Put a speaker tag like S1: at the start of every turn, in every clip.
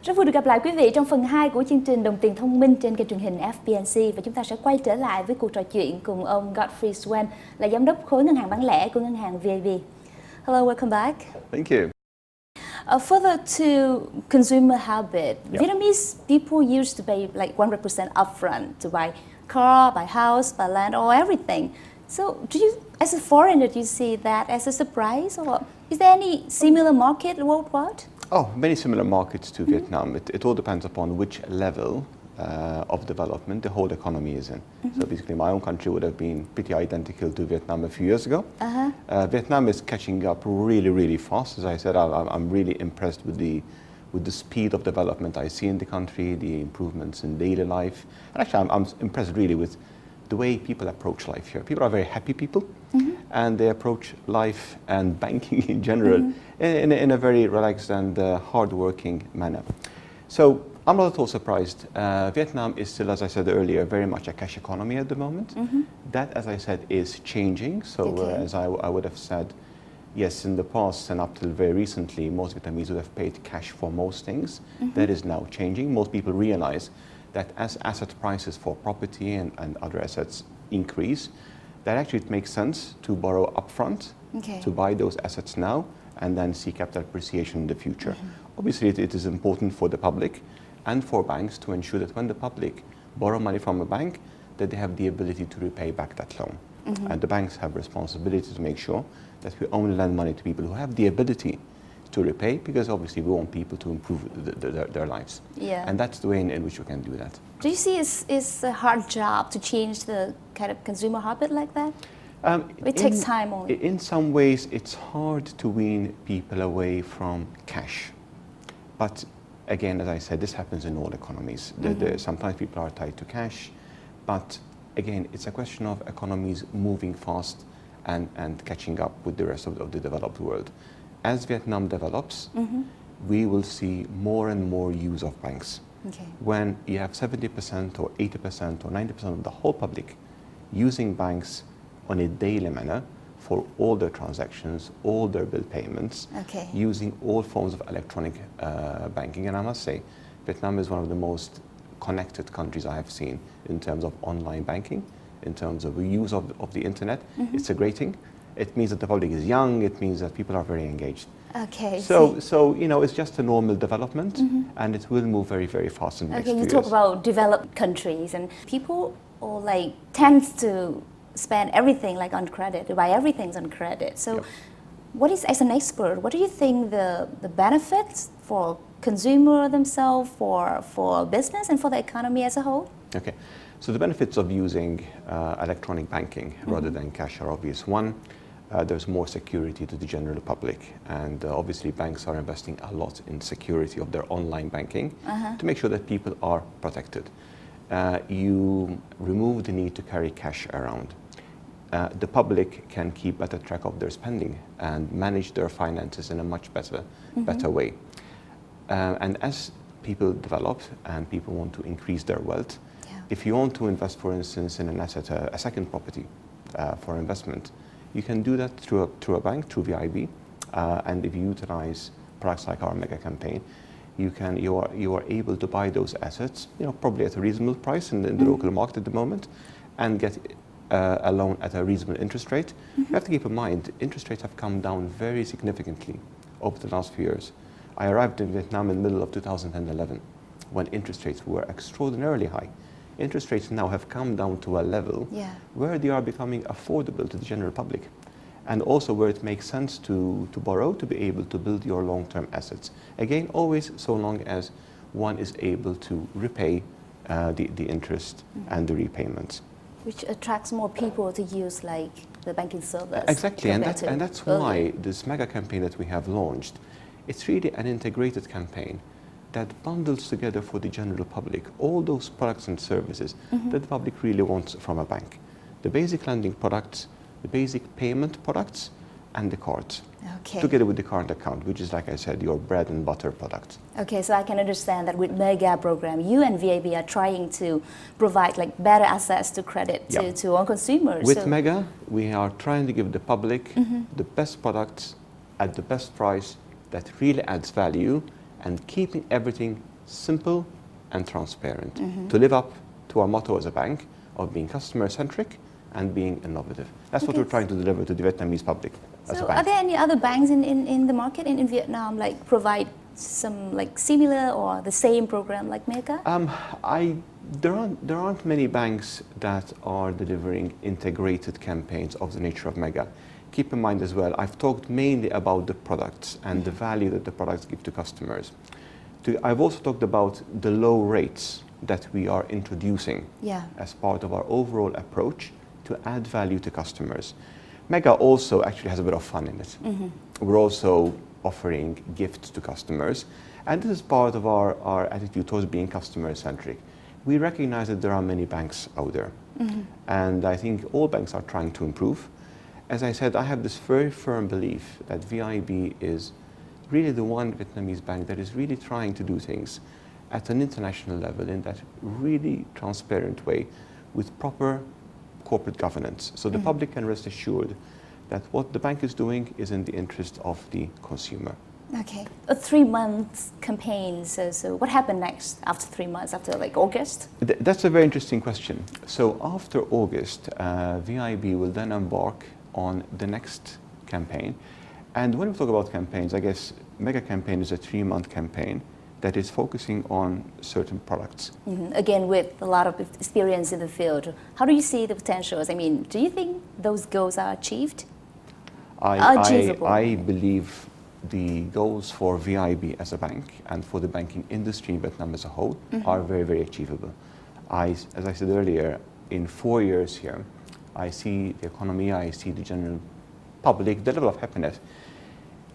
S1: Rất vui được gặp lại quý vị trong phần 2 của chương trình Đồng tiền thông minh trên kênh truyền hình FBNC, và chúng ta sẽ quay trở lại với cuộc trò chuyện cùng ông Godfrey Swain, là giám đốc khối ngân hàng bán lẻ của ngân hàng VAB. Hello, welcome back.
S2: Thank you.
S1: Further to consumer habit, Vietnamese people used to pay like 100% upfront to buy car, buy house, buy land, or everything. So, do you, as a foreigner, do you see that as a surprise, or is there any similar market worldwide?
S2: Oh, many similar markets to Vietnam. It all depends upon which level of development the whole economy is in. So basically my own country would have been pretty identical to Vietnam a few years ago. Vietnam is catching up really, really fast. As I said, I'm really impressed with the speed of development I see in the country, the improvements in daily life. And actually I'm impressed really with the way people approach life here. People are very happy people, and they approach life and banking in general in a very relaxed and hard-working manner. So I'm not at all surprised. Vietnam is still, as I said earlier, very much a cash economy at the moment. That, as I said, is changing. So as I would have said, yes, in the past and up till very recently, most Vietnamese would have paid cash for most things. That is now changing. Most people realize that as asset prices for property and other assets increase, that actually it makes sense to borrow upfront, to buy those assets now, and then see capital appreciation in the future. Obviously, it is important for the public and for banks to ensure that when the public borrow money from a bank, that they have the ability to repay back that loan. And the banks have responsibility to make sure that we only lend money to people who have the ability to repay, because obviously we want people to improve their lives. And that's the way in which we can do that.
S1: Do you see it's a hard job to change the kind of consumer habit like that? It takes time only.
S2: In some ways, it's hard to wean people away from cash. But again, as I said, this happens in all economies. Sometimes people are tied to cash, but again, it's a question of economies moving fast and catching up with the rest of the developed world. As Vietnam develops, we will see more and more use of banks. When you have 70% or 80% or 90% of the whole public using banks on a daily manner for all their transactions, all their bill payments, using all forms of electronic banking. And I must say, Vietnam is one of the most connected countries I have seen in terms of online banking, in terms of the use of the internet. It's a great thing. It means that the public is young. It means that people are very engaged. So you know, it's just a normal development, and it will move very, very fast in the next few years.
S1: You talk about developed countries, and people tend to spend everything like on credit, to buy everything on credit. So what is, as an expert, what do you think the benefits for consumer themselves, for business, and for the economy as a whole?
S2: Okay, so the benefits of using electronic banking rather than cash are obvious. One, there's more security to the general public, and obviously banks are investing a lot in security of their online banking to make sure that people are protected. You remove the need to carry cash around. The public can keep better track of their spending and manage their finances in a much better way. And as people develop and people want to increase their wealth, if you want to invest, for instance, in an asset, a second property for investment, you can do that through a bank, through VIB. And if you utilize products like our mega campaign, you are able to buy those assets, you know, probably at a reasonable price in the local market at the moment, and get a loan at a reasonable interest rate. You have to keep in mind, interest rates have come down very significantly over the last few years. I arrived in Vietnam in the middle of 2011, when interest rates were extraordinarily high. Interest rates now have come down to a level where they are becoming affordable to the general public, and also where it makes sense to borrow to be able to build your long-term assets. Again, always so long as one is able to repay the interest and the repayments.
S1: Which attracts more people to use like the banking service.
S2: Exactly, and that's why this mega campaign that we have launched, it's really an integrated campaign that bundles together for the general public all those products and services that the public really wants from a bank. The basic lending products, the basic payment products, and the cards. Together with the current account, which is, like I said, your bread and butter product.
S1: Okay, so I can understand that with Mega program, you and VAB are trying to provide like better access to credit to all consumers.
S2: With Mega, we are trying to give the public the best products at the best price that really adds value, and keeping everything simple and transparent, to live up to our motto as a bank of being customer-centric and being innovative. That's what we're trying to deliver to the Vietnamese public as a bank.
S1: Are there any other banks in the market in Vietnam like provide some like similar or the same program like Mega?
S2: There aren't many banks that are delivering integrated campaigns of the nature of Mega. Keep in mind as well, I've talked mainly about the products and the value that the products give to customers. I've also talked about the low rates that we are introducing as part of our overall approach to add value to customers. Mega also actually has a bit of fun in it. We're also offering gifts to customers, and this is part of our attitude towards being customer-centric. We recognize that there are many banks out there, and I think all banks are trying to improve. As I said, I have this very firm belief that VIB is really the one Vietnamese bank that is really trying to do things at an international level in that really transparent way with proper corporate governance. So the public can rest assured that what the bank is doing is in the interest of the consumer.
S1: Okay, a 3-month campaign. So what happened next after 3 months, after like August?
S2: That's a very interesting question. So after August, VIB will then embark on the next campaign. And when we talk about campaigns, I guess Mega campaign is a 3-month campaign that is focusing on certain products.
S1: Again, with a lot of experience in the field, how do you see the potentials? I mean, do you think those goals are achieved?
S2: I believe the goals for VIB as a bank and for the banking industry in Vietnam as a whole are very, very achievable. As I said earlier, in 4 years here, I see the economy, I see the general public, the level of happiness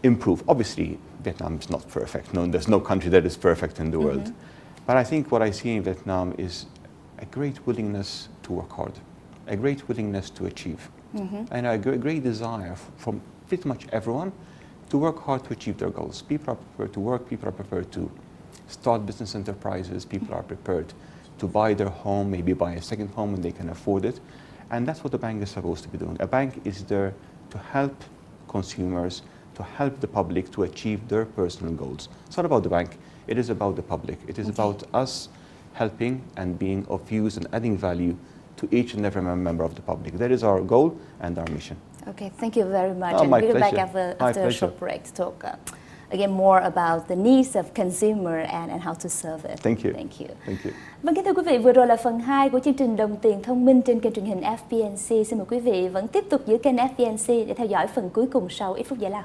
S2: improve. Obviously, Vietnam is not perfect. No, there's no country that is perfect in the world. But I think what I see in Vietnam is a great willingness to work hard, a great willingness to achieve, and a great desire from pretty much everyone to work hard to achieve their goals. People are prepared to work, people are prepared to start business enterprises, people are prepared to buy their home, maybe buy a second home when they can afford it. And that's what the bank is supposed to be doing. A bank is there to help consumers, to help the public to achieve their personal goals. It's not about the bank, it is about the public. It is about us helping and being of use and adding value to each and every member of the public. That is our goal and our mission.
S1: Okay, thank you very much.
S2: Oh,
S1: and
S2: my
S1: we'll be back
S2: pleasure.
S1: after a short break to talk again more about the needs of consumer and how to serve it.
S2: Thank you.
S1: Thank you.
S2: Thank you.
S1: Vâng, kính thưa quý vị, vừa rồi là phần 2 của chương trình Đồng tiền thông minh trên kênh truyền hình FBNC. Xin mời quý vị vẫn tiếp tục giữ kênh FBNC để theo dõi phần cuối cùng sau ít phút giải lao.